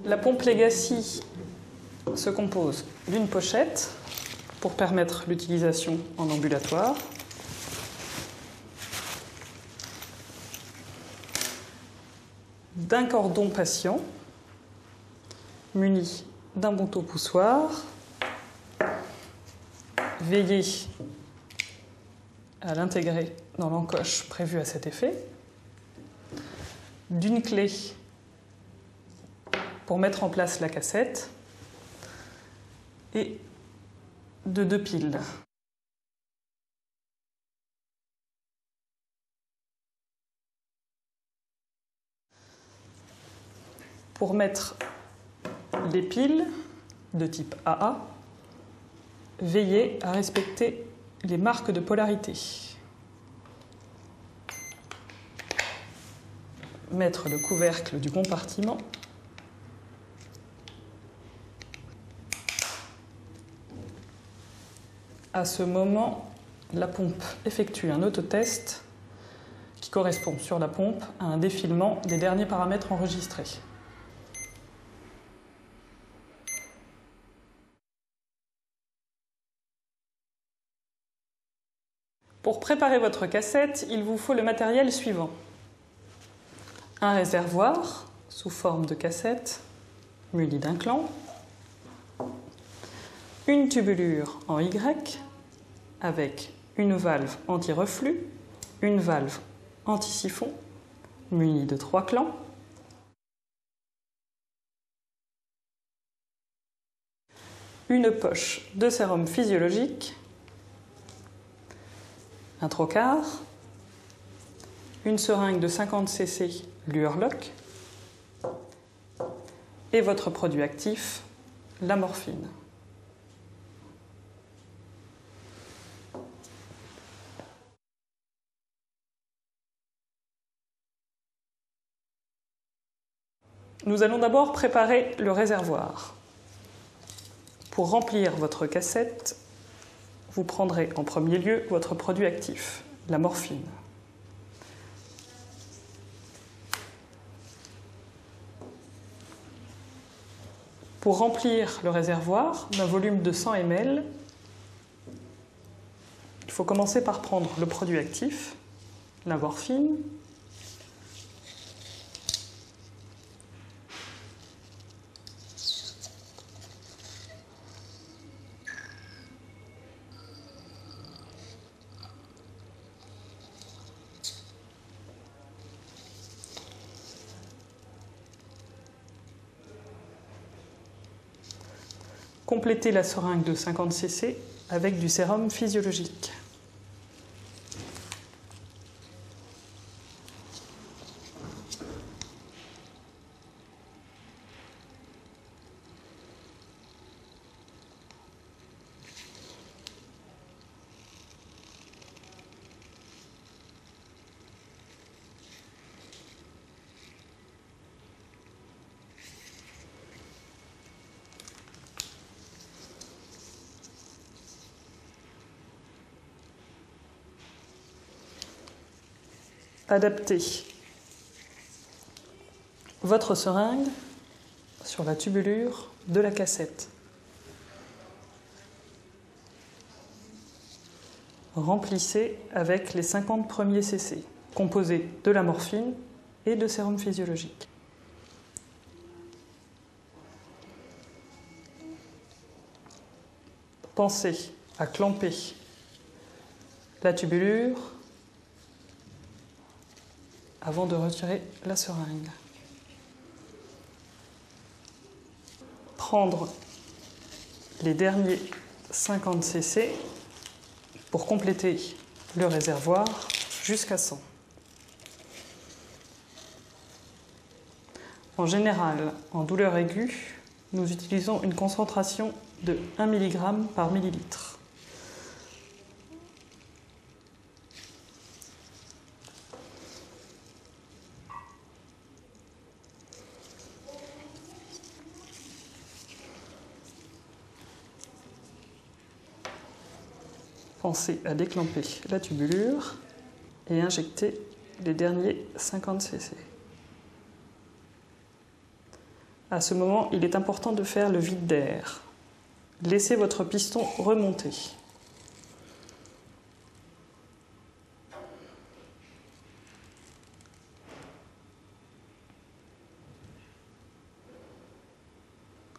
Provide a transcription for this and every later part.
La pompe Legacy se compose d'une pochette pour permettre l'utilisation en ambulatoire, d'un cordon patient muni d'un bonneau poussoir. Veillez à l'intégrer dans l'encoche prévue à cet effet, d'une clé pour mettre en place la cassette et de 2 piles. Pour mettre les piles de type AA, veillez à respecter les marques de polarité. Mettre le couvercle du compartiment. À ce moment, la pompe effectue un autotest qui correspond sur la pompe à un défilement des derniers paramètres enregistrés. Pour préparer votre cassette, il vous faut le matériel suivant. Un réservoir sous forme de cassette muni d'un clan, une tubulure en Y avec une valve anti-reflux, une valve anti-siphon munie de 3 clans, une poche de sérum physiologique, un trocard, une seringue de 50 cc Luorloc et votre produit actif, la morphine. Nous allons d'abord préparer le réservoir. Pour remplir votre cassette, vous prendrez en premier lieu votre produit actif, la morphine. Pour remplir le réservoir d'un volume de 100 ml, il faut commencer par prendre le produit actif, la morphine, compléter la seringue de 50 cc avec du sérum physiologique. Adaptez votre seringue sur la tubulure de la cassette. Remplissez avec les 50 premiers cc, composés de la morphine et de sérum physiologique. Pensez à clamper la tubulure avant de retirer la seringue. Prendre les derniers 50 cc pour compléter le réservoir jusqu'à 100. En général, en douleur aiguë, nous utilisons une concentration de 1 mg par millilitre. Pensez à déclamper la tubulure et injecter les derniers 50 cc. À ce moment, il est important de faire le vide d'air. Laissez votre piston remonter.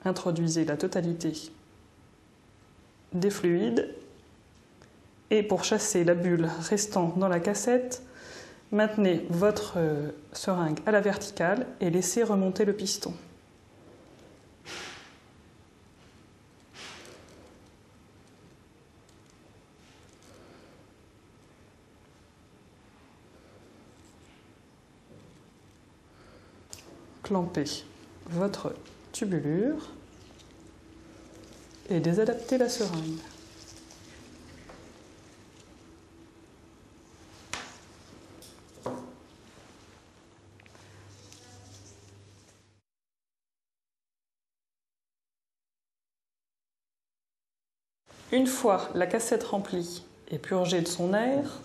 Introduisez la totalité des fluides et pour chasser la bulle restant dans la cassette, maintenez votre seringue à la verticale et laissez remonter le piston. Clampez votre tubulure et désadaptez la seringue. Une fois la cassette remplie et purgée de son air,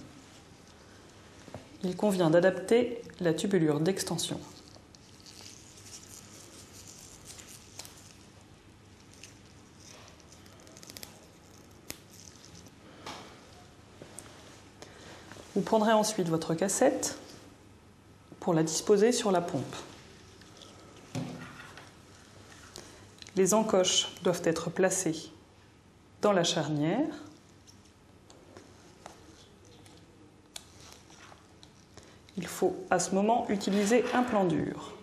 il convient d'adapter la tubulure d'extension. Vous prendrez ensuite votre cassette pour la disposer sur la pompe. Les encoches doivent être placées dans la charnière. Il faut à ce moment utiliser un plan dur.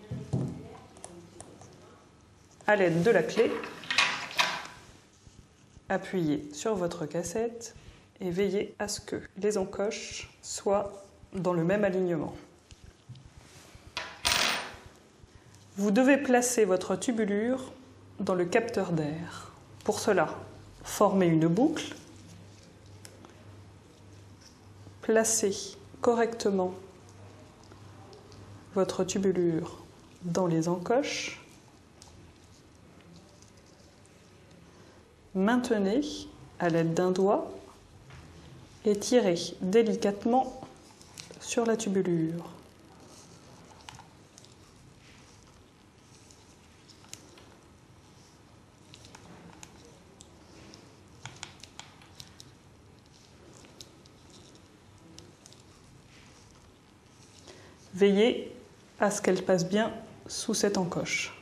À l'aide de la clé, appuyez sur votre cassette et veillez à ce que les encoches soient dans le même alignement. Vous devez placer votre tubulure dans le capteur d'air. Pour cela, formez une boucle, placez correctement votre tubulure dans les encoches, maintenez à l'aide d'un doigt et tirez délicatement sur la tubulure. Veillez à ce qu'elle passe bien sous cette encoche.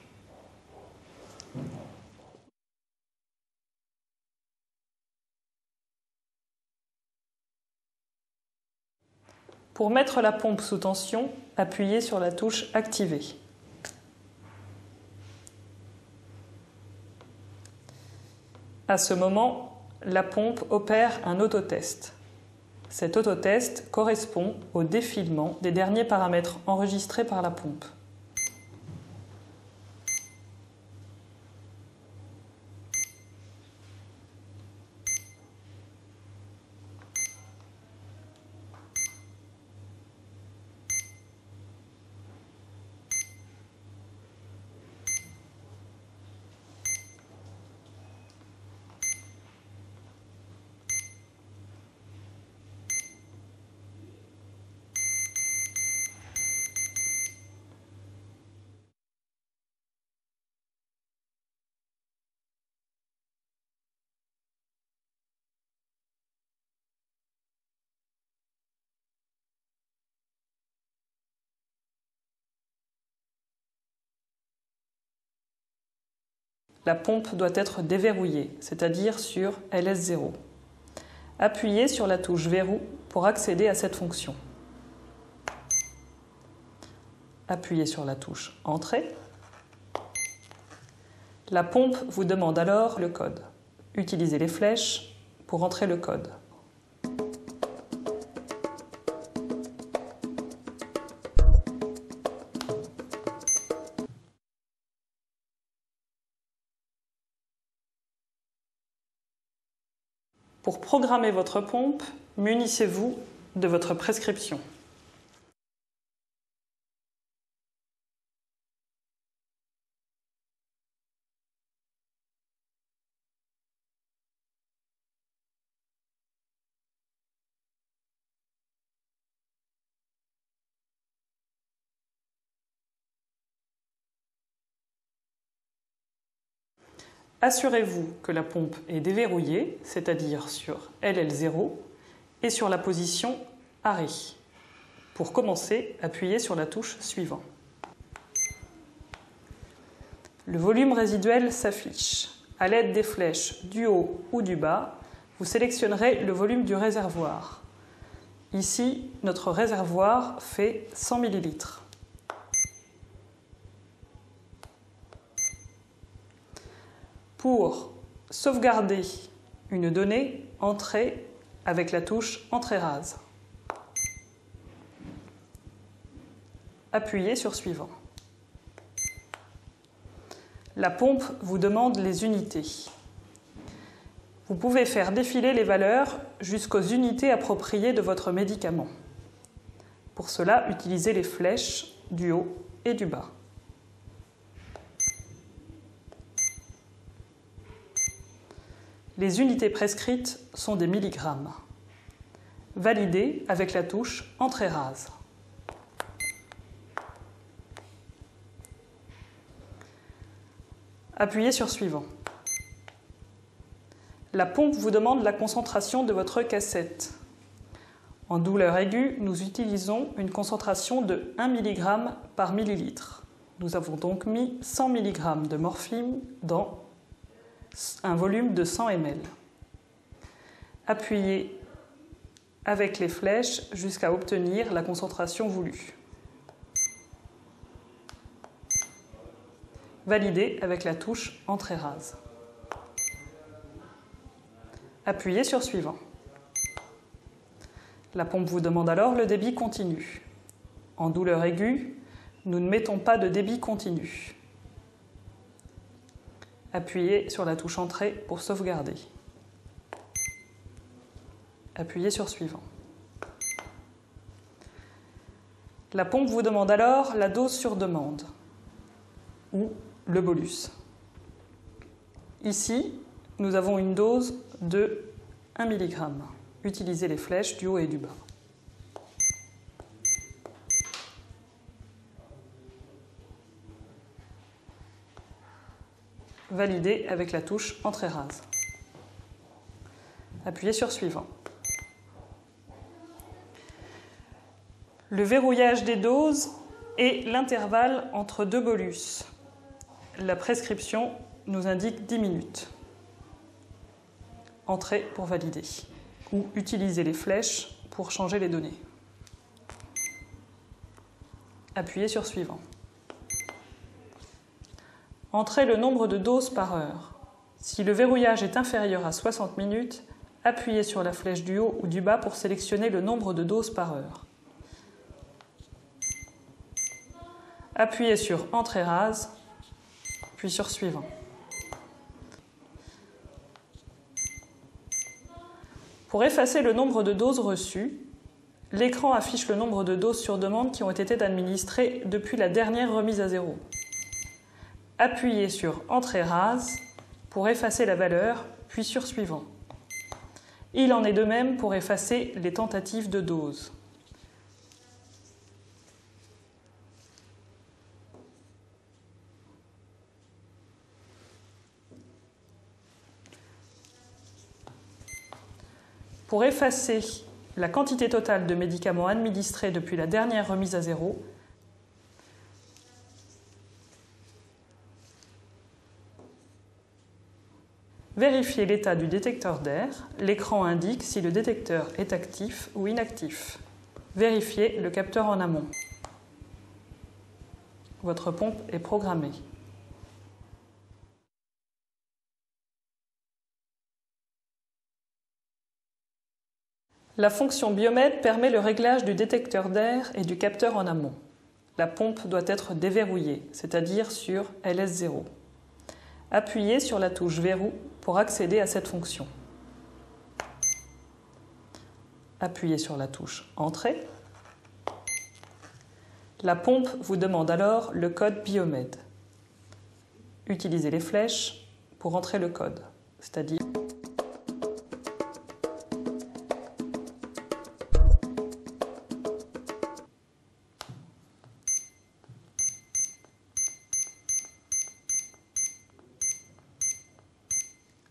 Pour mettre la pompe sous tension, appuyez sur la touche « Activer ». À ce moment, la pompe opère un autotest. Cet autotest correspond au défilement des derniers paramètres enregistrés par la pompe. La pompe doit être déverrouillée, c'est-à-dire sur LS0. Appuyez sur la touche Verrou pour accéder à cette fonction. Appuyez sur la touche Entrée. La pompe vous demande alors le code. Utilisez les flèches pour entrer le code. Pour programmer votre pompe, munissez-vous de votre prescription. Assurez-vous que la pompe est déverrouillée, c'est-à-dire sur LL0 et sur la position arrêt. Pour commencer, appuyez sur la touche suivant. Le volume résiduel s'affiche. À l'aide des flèches du haut ou du bas, vous sélectionnerez le volume du réservoir. Ici, notre réservoir fait 100 ml. Pour sauvegarder une donnée, entrez avec la touche Entrée rase. Appuyez sur Suivant. La pompe vous demande les unités. Vous pouvez faire défiler les valeurs jusqu'aux unités appropriées de votre médicament. Pour cela, utilisez les flèches du haut et du bas. Les unités prescrites sont des milligrammes. Validez avec la touche Entrée rase. Appuyez sur Suivant. La pompe vous demande la concentration de votre cassette. En douleur aiguë, nous utilisons une concentration de 1 mg par millilitre. Nous avons donc mis 100 mg de morphine dans un volume de 100 ml. Appuyez avec les flèches jusqu'à obtenir la concentration voulue. Validez avec la touche Entrée rase. Appuyez sur Suivant. La pompe vous demande alors le débit continu. En douleur aiguë, nous ne mettons pas de débit continu. Appuyez sur la touche Entrée pour sauvegarder. Appuyez sur Suivant. La pompe vous demande alors la dose sur demande ou le bolus. Ici, nous avons une dose de 1 mg. Utilisez les flèches du haut et du bas. Validez avec la touche Entrée rase. Appuyez sur Suivant. Le verrouillage des doses est l'intervalle entre deux bolus. La prescription nous indique 10 minutes. Entrez pour valider. Ou utilisez les flèches pour changer les données. Appuyez sur Suivant. Entrez le nombre de doses par heure. Si le verrouillage est inférieur à 60 minutes, appuyez sur la flèche du haut ou du bas pour sélectionner le nombre de doses par heure. Appuyez sur Entrée rase, puis sur Suivant. Pour effacer le nombre de doses reçues, l'écran affiche le nombre de doses sur demande qui ont été administrées depuis la dernière remise à zéro. Appuyez sur Entrée rase pour effacer la valeur, puis sur Suivant. Il en est de même pour effacer les tentatives de dose. Pour effacer la quantité totale de médicaments administrés depuis la dernière remise à zéro, vérifiez l'état du détecteur d'air. L'écran indique si le détecteur est actif ou inactif. Vérifiez le capteur en amont. Votre pompe est programmée. La fonction Biomède permet le réglage du détecteur d'air et du capteur en amont. La pompe doit être déverrouillée, c'est-à-dire sur LS0. Appuyez sur la touche Verrou pour accéder à cette fonction. Appuyez sur la touche Entrée. La pompe vous demande alors le code Biomède. Utilisez les flèches pour entrer le code, c'est-à-dire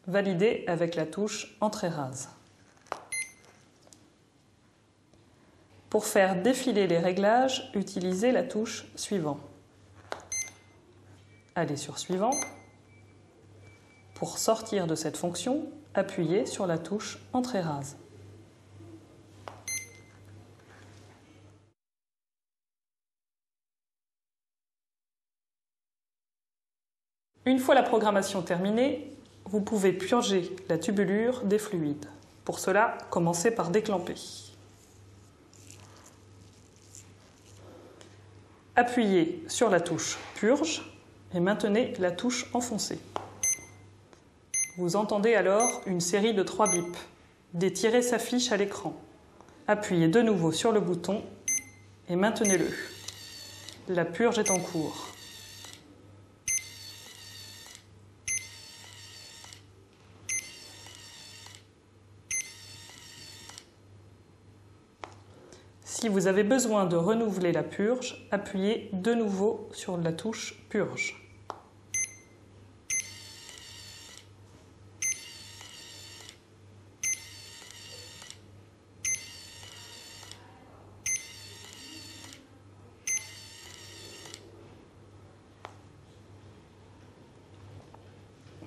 Validez avec la touche Entrée rase. Pour faire défiler les réglages, utilisez la touche Suivant. Allez sur Suivant. Pour sortir de cette fonction, appuyez sur la touche Entrée rase. Une fois la programmation terminée, vous pouvez purger la tubulure des fluides. Pour cela, commencez par déclamper. Appuyez sur la touche Purge et maintenez la touche enfoncée. Vous entendez alors une série de 3 bips. Des tirets s'affichent à l'écran. Appuyez de nouveau sur le bouton et maintenez-le. La purge est en cours. Si vous avez besoin de renouveler la purge, appuyez de nouveau sur la touche Purge.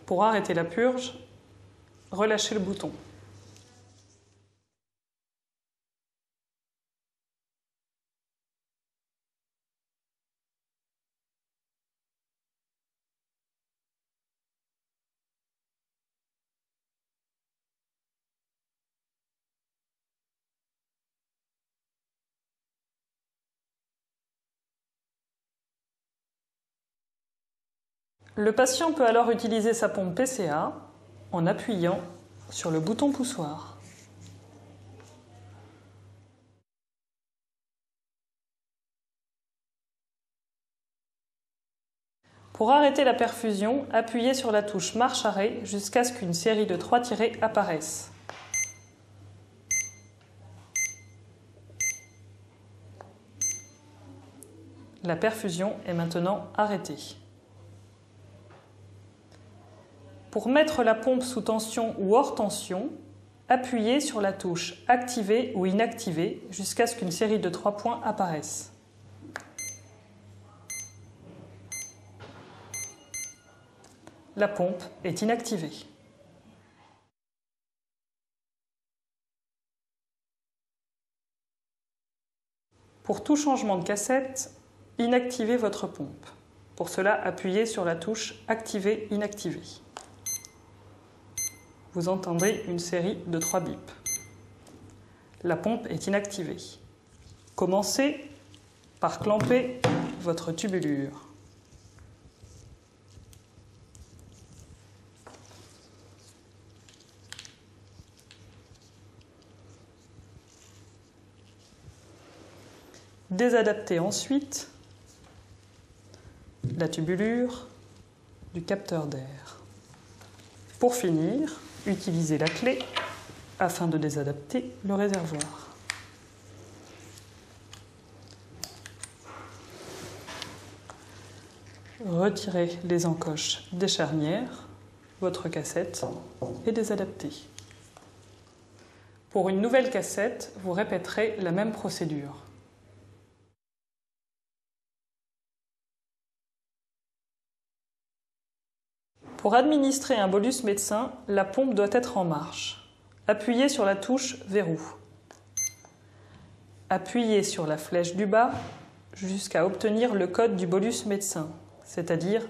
Pour arrêter la purge, relâchez le bouton. Le patient peut alors utiliser sa pompe PCA en appuyant sur le bouton poussoir. Pour arrêter la perfusion, appuyez sur la touche marche-arrêt jusqu'à ce qu'une série de 3 tirets apparaisse. La perfusion est maintenant arrêtée. Pour mettre la pompe sous tension ou hors tension, appuyez sur la touche Activer ou Inactiver jusqu'à ce qu'une série de 3 points apparaissent. La pompe est inactivée. Pour tout changement de cassette, inactivez votre pompe. Pour cela, appuyez sur la touche Activer, Inactiver. Vous entendrez une série de 3 bips. La pompe est inactivée. Commencez par clamper votre tubulure. Désadaptez ensuite la tubulure du capteur d'air. Pour finir, utilisez la clé afin de désadapter le réservoir. Retirez les encoches des charnières, votre cassette est désadaptée. Pour une nouvelle cassette, vous répéterez la même procédure. Pour administrer un bolus médecin, la pompe doit être en marche. Appuyez sur la touche Verrou. Appuyez sur la flèche du bas jusqu'à obtenir le code du bolus médecin, c'est-à-dire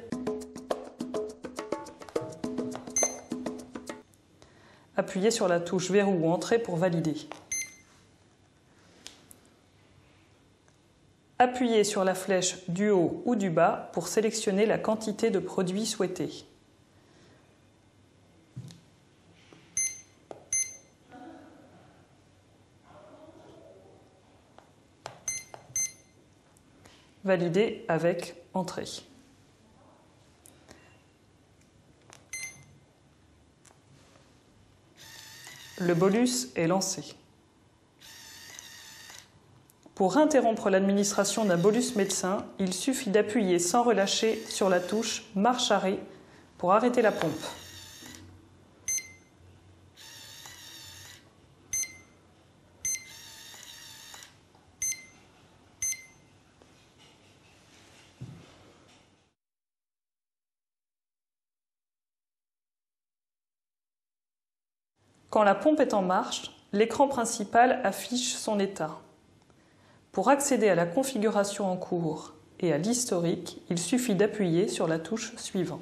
appuyez sur la touche Verrou ou Entrée pour valider. Appuyez sur la flèche du haut ou du bas pour sélectionner la quantité de produit souhaitée. Validez avec Entrée. Le bolus est lancé. Pour interrompre l'administration d'un bolus médecin, il suffit d'appuyer sans relâcher sur la touche Marche-arrêt pour arrêter la pompe. Quand la pompe est en marche, l'écran principal affiche son état. Pour accéder à la configuration en cours et à l'historique, il suffit d'appuyer sur la touche Suivant.